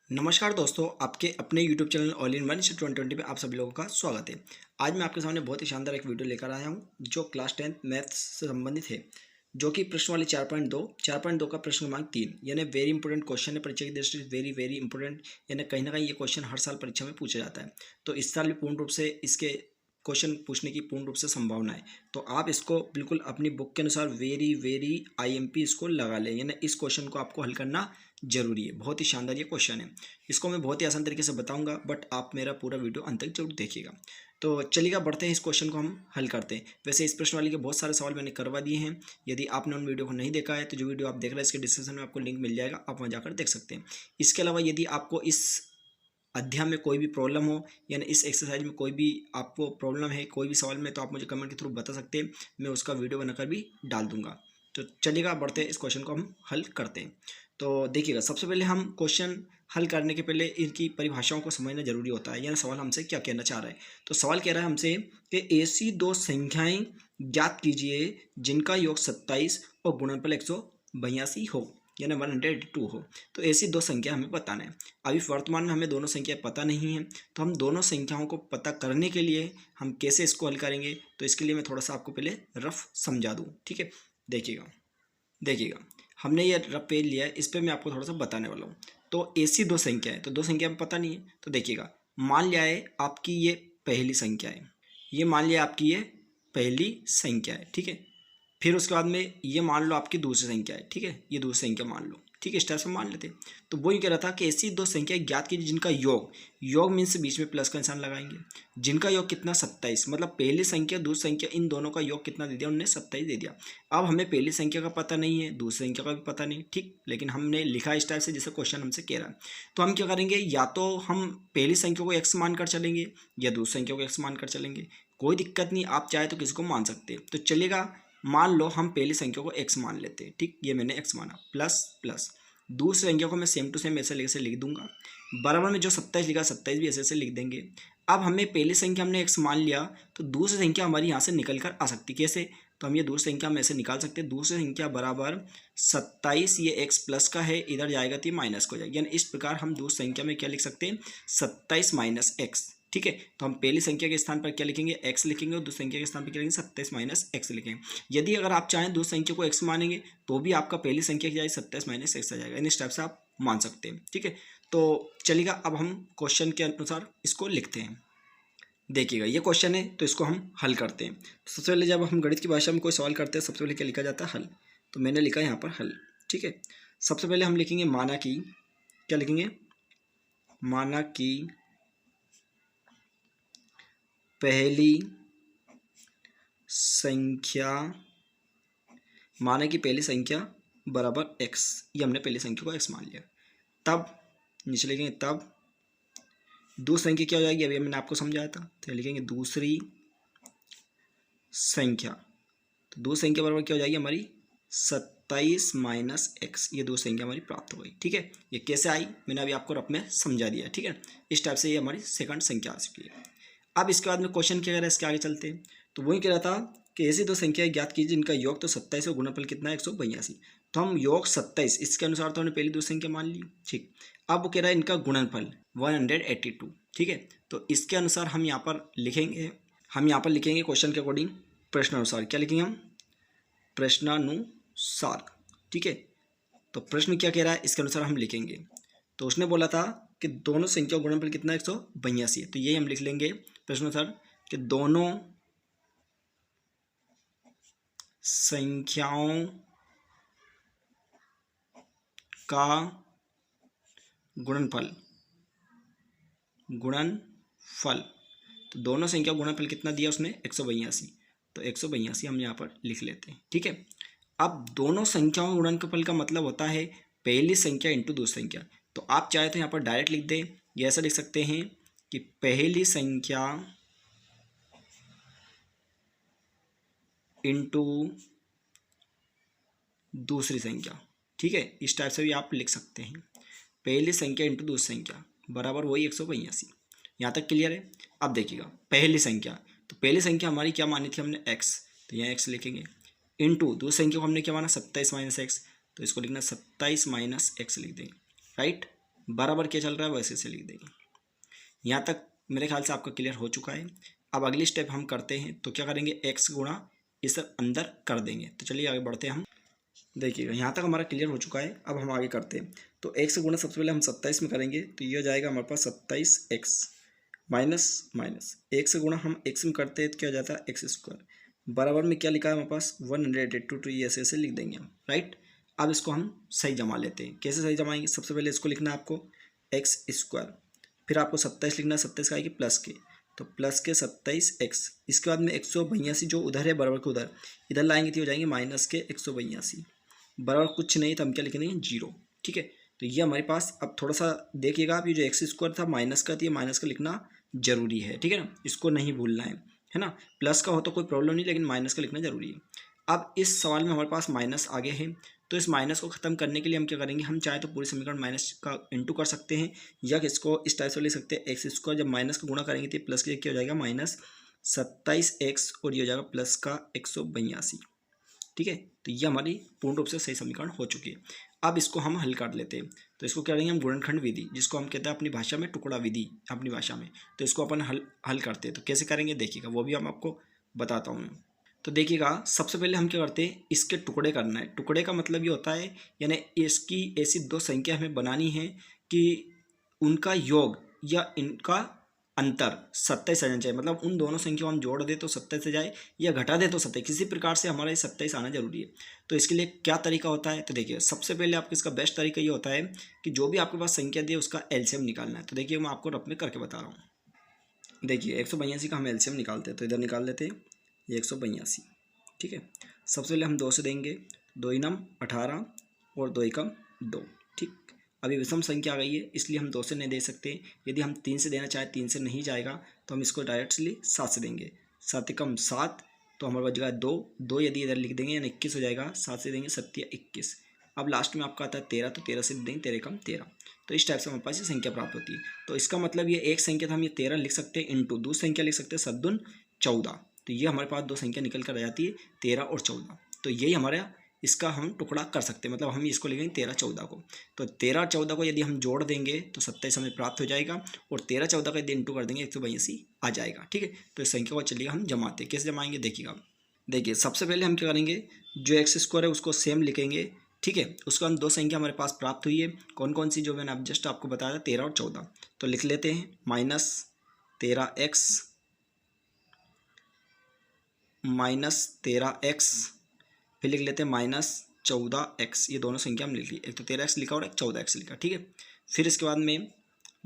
नमस्कार दोस्तों, आपके अपने YouTube channel all in one 2020 में आप सभी लोगों का स्वागत है। आज मैं आपके सामने बहुत ही शानदार एक वीडियो लेकर आया हूं जो क्लास 10 मैथ्स से संबंधित है, जो कि प्रश्न वाली 4.2 का प्रश्न क्रमांक 3 यानी वेरी इंपॉर्टेंट क्वेश्चन है। परीक्षा की दृष्टि से वेरी वेरी इंपॉर्टेंट, यानी कहीं ना कहीं ये क्वेश्चन हर साल परीक्षा में पूछा जाता है। तो इस साल भी पूर्ण रूप से इसके क्वेश्चन पूछने की पूर्ण रूप से संभावना है। तो आप इसको बिल्कुल अपनी बुक के अनुसार वेरी वेरी IMP इसको लगा लें, यानी इस क्वेश्चन को आपको हल करना जरूरी है। बहुत ही शानदार ये क्वेश्चन है। इसको मैं बहुत ही आसान तरीके से बताऊंगा, बट आप मेरा पूरा वीडियो अंत तक जरूर देखिएगा। तो चलिएगा बढ़ते हैं, इस क्वेश्चन को हम हल करते हैं। वैसे इस प्रश्न वाली के बहुत सारे सवाल मैंने करवा दिए हैं। यदि आपने उन वीडियो को नहीं देखा है तो जो वीडियो आप देख रहे हैं इसके डिस्क्रिप्शन में आपको लिंक मिल जाएगा, आप वहाँ जाकर देख सकते हैं। इसके अलावा यदि आपको इस अध्याय में कोई भी प्रॉब्लम हो, यानी इस एक्सरसाइज में कोई भी आपको प्रॉब्लम है कोई भी सवाल में, तो आप मुझे कमेंट के थ्रू बता सकते हैं, मैं उसका वीडियो बनाकर भी डाल दूंगा। तो चलिएगा बढ़ते हैं, इस क्वेश्चन को हम हल करते हैं। तो देखिएगा, सबसे पहले हम क्वेश्चन हल करने के पहले इनकी परिभाषाओं को समझना जरूरी होता है, यानी सवाल हमसे क्या कहना चाह रहा है। तो सवाल कह रहा है हमसे कि ऐसी दो संख्याएं ज्ञात कीजिए जिनका योग 27 और गुणनफल 182 हो, यानी 182 हो। तो ऐसी दो संख्या हमें बताना है। अभी वर्तमान में हमें दोनों संख्या पता नहीं है, तो हम दोनों संख्याओं को पता करने के लिए हम कैसे इसको हल करेंगे, तो इसके लिए मैं थोड़ा सा आपको पहले रफ समझा दूँ। ठीक है, देखिएगा हमने ये रफ पेज लिया है, इस पर मैं आपको थोड़ा सा बताने वाला हूँ। तो ऐसी दो संख्या है, तो दो संख्या में पता नहीं है, तो देखिएगा, मान लिया है आपकी ये पहली संख्या है, ये मान लिया आपकी ये पहली संख्या है। ठीक है, फिर उसके बाद में ये मान लो आपकी दूसरी संख्या है। ठीक है, ये दूसरी संख्या मान लो। ठीक है, इस टाइप से मान लेते हैं। तो वो ये कह रहा था कि ऐसी दो संख्या ज्ञात कीजिए जिनका योग मीन्स बीच में प्लस का निशान लगाएंगे, जिनका योग कितना 27, मतलब पहली संख्या दूसरी संख्या इन दोनों का योग कितना दे दिया, उन्होंने 27 दे दिया। अब हमें पहली संख्या का पता नहीं है, दूसरी संख्या का भी पता नहीं, ठीक, लेकिन हमने लिखा इस टाइप से जैसे क्वेश्चन हमसे कह रहा है। तो हम क्या करेंगे, या तो हम पहली संख्या को x मानकर चलेंगे या दूसरी संख्या को x मानकर चलेंगे, कोई दिक्कत नहीं, आप चाहे तो किसी को मान सकते हैं। तो चलेगा, मान लो हम पहली संख्या को x मान लेते हैं। ठीक, ये मैंने x माना, प्लस प्लस दूसरी संख्या को मैं सेम टू सेम ऐसे लिख दूंगा, बराबर में जो 27 लिखा 27 भी ऐसे लिख देंगे। अब हमें पहली संख्या हमने x मान लिया, तो दूसरी संख्या हमारी यहाँ से निकल कर आ सकती, कैसे, तो हम ये दूसरी संख्या हम ऐसे निकाल सकते हैं, दूसरी संख्या बराबर 27, ये x प्लस का है, इधर जाएगा तो ये माइनस को जाएगा, यानी इस प्रकार हम दूसरी संख्या में क्या लिख सकते हैं, 27 माइनस x। ठीक है, तो हम पहली संख्या के स्थान पर क्या लिखेंगे, x लिखेंगे, और दूसरी संख्या के स्थान पर क्या लिखेंगे, 27 माइनस x लिखेंगे। यदि अगर आप चाहें दूसरी संख्या को x मानेंगे तो भी आपका पहली संख्या क्या है, 27 माइनस x आ जाएगा, इस टाइप से आप मान सकते हैं। ठीक है, तो चलिएगा, अब हम क्वेश्चन के अनुसार इसको लिखते हैं। देखिएगा, ये क्वेश्चन है तो इसको हम हल करते हैं। तो सबसे पहले जब हम गणित की भाषा में कोई सवाल करते हैं, सबसे पहले क्या लिखा जाता है, हल। तो मैंने लिखा यहाँ पर हल। ठीक है, सबसे पहले हम लिखेंगे माना कि, क्या लिखेंगे, माना कि पहली संख्या, माना कि पहली संख्या बराबर x, ये हमने पहली संख्या को x मान लिया। तब नीचे लिखेंगे, तब दूसरी संख्या क्या हो जाएगी, अभी मैंने आपको समझाया था, तो लिखेंगे दूसरी संख्या। तो दूसरी संख्या बराबर क्या हो जाएगी हमारी, 27 माइनस x, ये दूसरी संख्या हमारी प्राप्त हो गई। ठीक है, ये कैसे आई मैंने अभी आपको रफ में समझा दिया। ठीक है, इस टाइप से ये हमारी सेकंड संख्या आ चुकी है। अब इसके बाद में क्वेश्चन क्या कह रहा है, इसके आगे चलते हैं। तो वही कह रहा था कि ऐसी दो संख्याएं ज्ञात कीजिए जिनका योग तो 27 और गुणनफल कितना है, 182। तो हम योग 27, इसके अनुसार तो हमने पहली दो संख्या मान ली। ठीक, अब वो कह रहा है इनका गुणनफल 182। ठीक है, तो इसके अनुसार हम यहाँ पर लिखेंगे, क्वेश्चन के अकॉर्डिंग प्रश्नानुसार, क्या लिखेंगे हम, प्रश्नानुसार। ठीक है, तो प्रश्न क्या कह रहा है इसके अनुसार हम लिखेंगे। तो उसने बोला था कि दोनों संख्या गुणनफल कितना है, 182, तो यही हम लिख लेंगे प्रश्नानुसार कि दोनों संख्याओं का गुणनफल, तो दोनों संख्या गुणनफल कितना दिया उसने, 182, तो 182 हम यहाँ पर लिख लेते हैं। ठीक है, अब दोनों संख्याओं का गुणनफल का मतलब होता है पहली संख्या इंटू दूसरी संख्या। तो आप चाहे तो यहाँ पर डायरेक्ट लिख दें, ये ऐसा लिख सकते हैं कि पहली संख्या इंटू दूसरी संख्या। ठीक है, इस टाइप से भी आप लिख सकते हैं, पहली संख्या इंटू दूसरी संख्या बराबर वही 182। यहाँ तक क्लियर है। अब देखिएगा, पहली संख्या, तो पहली संख्या हमारी क्या मानी थी हमने, x, तो यहाँ x लिखेंगे, इंटू दूसरी संख्या को हमने क्या माना, 27 माइनस x, तो इसको लिखना 27 माइनस x लिख देंगे। राइट, बराबर क्या चल रहा है वैसे से लिख देंगे। यहाँ तक मेरे ख्याल से आपका क्लियर हो चुका है। अब अगली स्टेप हम करते हैं, तो क्या करेंगे, x गुणा इस अंदर कर देंगे। तो चलिए आगे बढ़ते हैं हम। देखिएगा यहाँ तक हमारा क्लियर हो चुका है। अब हम आगे करते हैं, तो x गुणा सबसे पहले हम 27 में करेंगे, तो ये हो जाएगा हमारे पास 27x माइनस माइनस x गुणा हम x में करते हैं तो क्या हो जाता है एक्स स्क्वायर, बराबर में क्या लिखा है हमारे पास 182, तो ये ऐसे लिख देंगे हम, राइट। अब इसको हम सही जमा लेते हैं। कैसे सही जमाएंगे, सबसे पहले इसको लिखना है आपको एक्स स्क्वायर, फिर आपको 27 लिखना है, 27 का आएगी प्लस के, तो प्लस के 27x, इसके बाद में 182 जो उधर है बराबर के उधर, इधर लाएंगे तो हो जाएंगे माइनस के 182, बराबर कुछ नहीं तो हम क्या लिखेंगे जीरो, ठीक है। तो ये हमारे पास, अब थोड़ा सा देखिएगा आप, ये जो एक्स स्क्वायर था माइनस का, तो ये माइनस का लिखना जरूरी है, ठीक है ना, इसको नहीं भूलना है ना। प्लस का हो तो कोई प्रॉब्लम नहीं, लेकिन माइनस का लिखना जरूरी है। अब इस सवाल में हमारे पास माइनस आगे है, तो इस माइनस को खत्म करने के लिए हम क्या करेंगे, हम चाहे तो पूरे समीकरण माइनस का इंटू कर सकते हैं, या इसको इस टाइप से ले सकते हैं, एक्स स्क्वायर जब माइनस का गुणा करेंगे तो प्लस के क्या हो जाएगा माइनस 27x, और ये हो जाएगा प्लस का 182, ठीक है। तो ये हमारी पूर्ण रूप से सही समीकरण हो चुकी है। अब इसको हम हल कर लेते हैं, तो इसको क्या करेंगे हम गुणनखंड विधि, जिसको हम कहते हैं अपनी भाषा में टुकड़ा विधि, अपनी भाषा में, तो इसको अपन हल करते हैं। तो कैसे करेंगे देखिएगा, वो भी हम आपको बताता हूँ। तो देखिएगा सबसे पहले हम क्या करते हैं, इसके टुकड़े करना है। टुकड़े का मतलब ये होता है, यानी इसकी ऐसी दो संख्या हमें बनानी है कि उनका योग या इनका अंतर 27 आ जाना चाहिए, मतलब उन दोनों संख्या को हम जोड़ दे तो 27 से जाए, या घटा दे तो 27, किसी प्रकार से हमारा ये 27 आना जरूरी है। तो इसके लिए क्या तरीका होता है, तो देखिए सबसे पहले आपको इसका बेस्ट तरीका ये होता है कि जो भी आपके पास संख्या दी है उसका एलसीएम निकालना है। तो देखिए मैं आपको रफ में करके बता रहा हूँ। देखिए 182 का हम एलसीएम निकालते हैं, तो इधर निकाल लेते हैं, ये 182, ठीक है। सबसे पहले हम 2 से देंगे, 2 नम 18 और 2 एकम 2, ठीक। अभी विषम संख्या आ गई है, इसलिए हम 2 से नहीं दे सकते। यदि हम 3 से देना चाहें, 3 से नहीं जाएगा, तो हम इसको डायरेक्टली 7 से देंगे। 7 एकम 7, तो हमारे पास जगह 2, 2 यदि इधर लिख देंगे यानी 21 हो जाएगा, 7 से देंगे 7 या 21। अब लास्ट में आपका आता है 13, तो 13 से देंगे 13 एकम 13। तो इस टाइप से हमारे पास ये संख्या प्राप्त होती है। तो इसका मतलब ये एक संख्या था, हम ये 13 लिख सकते हैं, इंटू दूसरी संख्या लिख सकते हैं 7 दून 14, तो ये हमारे पास दो संख्या निकल कर आ जाती है 13 और 14। तो यही हमारा इसका हम टुकड़ा कर सकते हैं, मतलब हम इसको लिखेंगे 13 14 को। तो 13 14 को यदि हम जोड़ देंगे तो 27 हमें प्राप्त हो जाएगा, और 13 14 का यदि इंटू कर देंगे 182 आ जाएगा, ठीक है। तो इस संख्या को चलिएगा हम जमाते, कैसे जमाएंगे देखिएगा। देखिए सबसे पहले हम क्या करेंगे, जो एक्स स्क्वायर है उसको सेम लिखेंगे, ठीक है। उसको हम दो संख्या हमारे पास प्राप्त हुई है, कौन कौन सी, जो मैंने अब जस्ट आपको बताया था 13 और 14, तो लिख लेते हैं माइनस 13x माइनस 13x, फिर लिख लेते हैं माइनस 14x, ये दोनों संख्या हम लिख ली, एक तो 13x लिखा और एक 14x लिखा, ठीक है। फिर इसके बाद में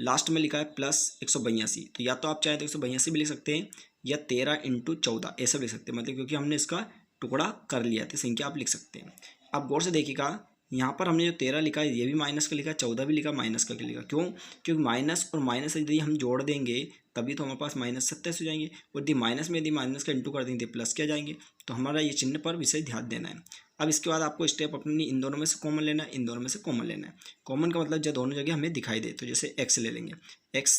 लास्ट में लिखा है प्लस 182, तो या तो आप चाहें तो 182 भी लिख सकते हैं, या 13 इंटू 14 ऐसा भी लिख सकते हैं, मतलब क्योंकि हमने इसका टुकड़ा कर लिया तो संख्या आप लिख सकते हैं। अब गौर से देखिएगा, यहाँ पर हमने जो 13 लिखा है ये भी माइनस का लिखा, 14 भी लिखा माइनस का लिखा, क्यों, क्योंकि माइनस और माइनस यदि हम जोड़ देंगे तभी तो हमारे पास माइनस 27 हो जाएंगे, और यदि माइनस में यदि माइनस का इंटू कर देंगे प्लस क्या जाएंगे, तो हमारा ये चिन्ह पर विशेष ध्यान देना है। अब इसके बाद आपको स्टेप अपनी इन दोनों में से कॉमन लेना है, इन दोनों में से कॉमन लेना है। कॉमन का मतलब जब दोनों जगह हमें दिखाई दे, तो जैसे एक्स ले लेंगे, एक्स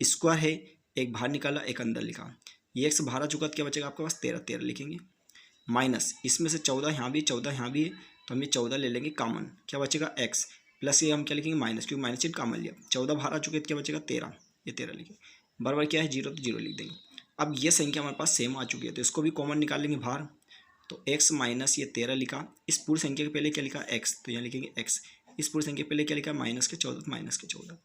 स्क्वायर है, एक बाहर निकाला एक अंदर लिखा, ये एक्स बाहर आ चुका तो क्या बचेगा आपके पास 13 13 लिखेंगे, माइनस इसमें से 14 यहाँ भी 14 यहाँ भी है, तो हम ये 14 ले लेंगे कॉमन, क्या बचेगा एक्स, प्लस ये हम क्या लिखेंगे माइनस, क्योंकि माइनस चिन्ह कॉमन लिया, 14 बाहर आ चुके तो क्या बचेगा 13, ये 13 लिखे, बराबर क्या है 0, तो 0 लिख देंगे। अब ये संख्या हमारे पास सेम आ चुकी है, तो इसको भी कॉमन निकाल लेंगे बाहर, तो x माइनस ये 13 लिखा, इस पूरी संख्या के पहले क्या लिखा x, तो यहाँ लिखेंगे x, इस पूरी संख्या के पहले क्या लिखा माइनस के 14, तो माइनस के 14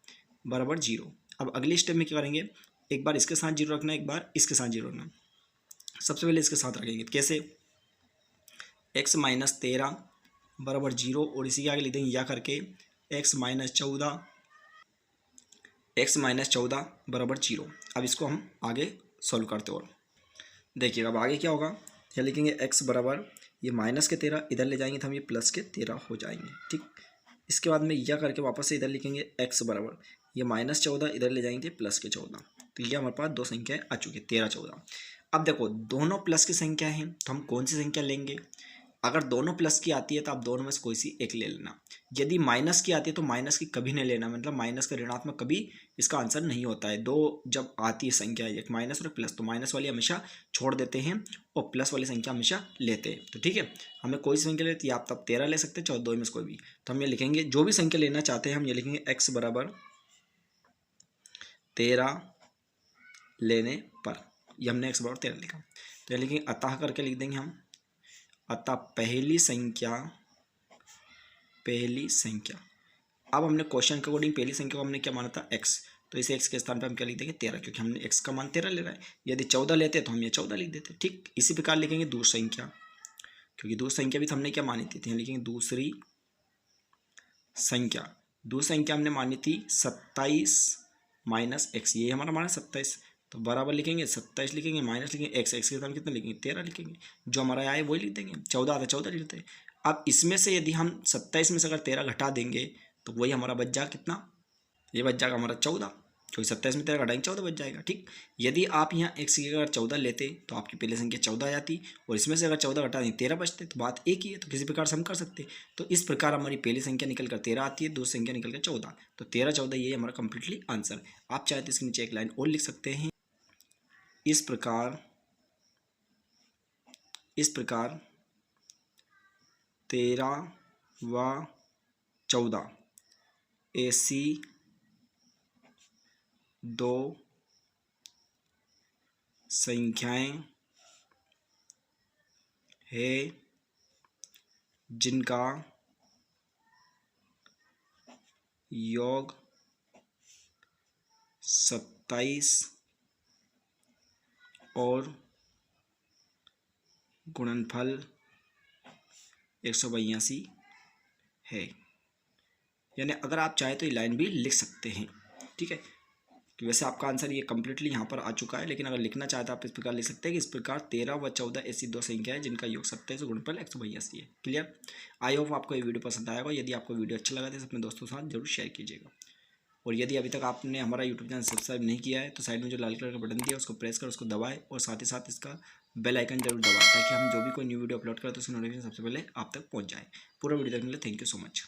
बराबर 0। अब अगले स्टेप में क्या करेंगे, एक बार इसके साथ 0 रखना, एक बार इसके साथ 0 रखना। सबसे पहले इसके साथ रखेंगे, तो कैसे, x माइनस 13 बराबर 0, और इसी के आगे लिख देंगे या करके x माइनस 14 बराबर 0। अब इसको हम आगे सॉल्व करते और देखिएगा अब आगे क्या होगा, क्या लिखेंगे x बराबर ये माइनस के 13 इधर ले जाएंगे तो हम ये प्लस के 13 हो जाएंगे, ठीक। इसके बाद में यह करके वापस से इधर लिखेंगे x बराबर ये माइनस 14 इधर ले जाएंगे प्लस के 14, तो ये हमारे पास दो संख्याएं आ चुकी है 13 14। अब देखो दोनों प्लस की संख्या हैं, तो हम कौन सी संख्या लेंगे, अगर दोनों प्लस की आती है तो आप दोनों में से कोई सी एक ले लेना। यदि माइनस की आती है तो माइनस की कभी नहीं लेना, मतलब माइनस का ऋणात्मक कभी इसका आंसर नहीं होता है। दो जब आती है संख्या, एक माइनस और एक प्लस, तो माइनस वाली हमेशा छोड़ देते हैं और प्लस वाली संख्या हमेशा लेते हैं। तो ठीक है, हमें कोई संख्या लेती है, आप तब 13 ले सकते हैं, चाहे दो में से कोई भी। तो हम ये लिखेंगे, जो भी संख्या लेना चाहते हैं हम ये लिखेंगे x बराबर 13 लेने पर। ये हमने x बराबर 13 लिखा, तो ये लिखेंगे अतः करके लिख देंगे हम, अतः पहली संख्या। अब हमने क्वेश्चन के अकॉर्डिंग पहली संख्या को हमने क्या माना था, x, तो इसे x के स्थान पर हम क्या लिख देंगे 13, क्योंकि हमने x का मान 13 ले रहा है। यदि 14 लेते तो हम ये 14 लिख देते। ठीक इसी प्रकार लिखेंगे दूसरी संख्या, क्योंकि दूसरी संख्या भी तो हमने क्या मानी थी, तो यहाँ लिखेंगे दूसरी संख्या हमने मानी थी 27 माइनस x, ये हमारा माना 27, तो बराबर लिखेंगे 27 लिखेंगे, माइनस लिखेंगे x के स्थान कितना लिखेंगे 13 लिखेंगे, जो हमारा आए वही लिख देंगे। 14 आता 14 लिख देते हैं। अब इसमें से यदि हम 27 में से अगर 13 घटा देंगे तो वही हमारा बच जाएगा कितना, ये बच जाएगा हमारा 14, क्योंकि 27 में 13 घटाएंगे 14 बच जाएगा। ठीक, यदि आप यहाँ x की अगर 14 लेते तो आपकी पहली संख्या 14 आ जाती, और इसमें से अगर 14 घटा दें 13 बचते, तो बात एक ही है, तो किसी प्रकार से हम कर सकते। तो इस प्रकार हमारी पहली संख्या निकल कर 13 आती है, दूसरी संख्या निकल कर 14, तो 13 14 ये हमारा कंप्लीटली आंसर। आप चाहे तो इसके नीचे एक लाइन और लिख सकते हैं, इस प्रकार 13 व 14 ऐसी दो संख्याएं हैं जिनका योग 27 और गुणनफल 182 है। यानी अगर आप चाहे तो ये लाइन भी लिख सकते हैं। ठीक है, कि वैसे आपका आंसर ये कम्प्लीटली यहाँ पर आ चुका है, लेकिन अगर लिखना चाहते हैं आप इस प्रकार लिख सकते हैं कि इस प्रकार 13 व 14 ऐसी दो संख्या है जिनका योग 27 और गुणनफल 182 है। क्लियर, आई होप आपको ये वीडियो पसंद आएगा। यदि आपको वीडियो अच्छा लगा तो इसे अपने दोस्तों के साथ जरूर शेयर कीजिएगा, और यदि अभी तक आपने हमारा यूट्यूब चैनल सब्सक्राइब नहीं किया है तो साइड में जो लाल कलर का बटन दिया है उसको प्रेस कर उसको दबाएं, और साथ ही साथ इसका बेल आइकन जरूर दबाएं, ताकि हम जो भी कोई न्यू वीडियो अपलोड करें तो उसकी नोटिफिकेशन सबसे पहले आप तक पहुँच जाए। पूरा वीडियो देखने के लिए थैंक यू सो मच।